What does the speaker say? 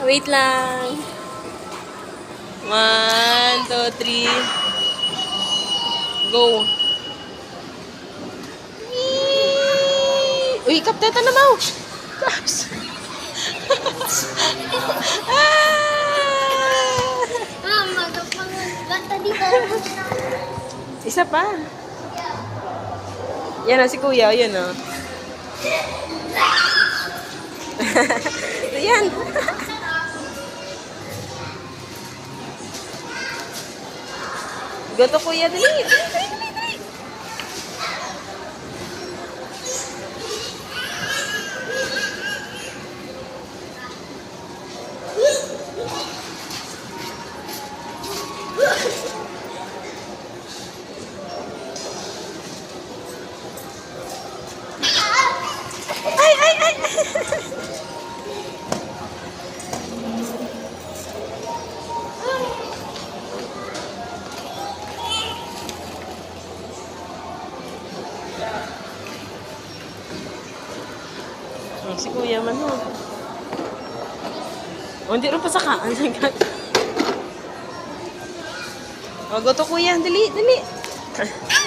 Wait lang. 1, 2, 3. Go. Uy, kapteta na mo. Caps. Mama, gata dito. Isa pa. Yan o, si kuya. Yan o. Yan. Go to kuya. Dali. Dali, dali, dali, dali. Ay, ay, ay. Si kuya man ho. O, hindi rin pa sakaan. O, go to kuya. Dali, dali.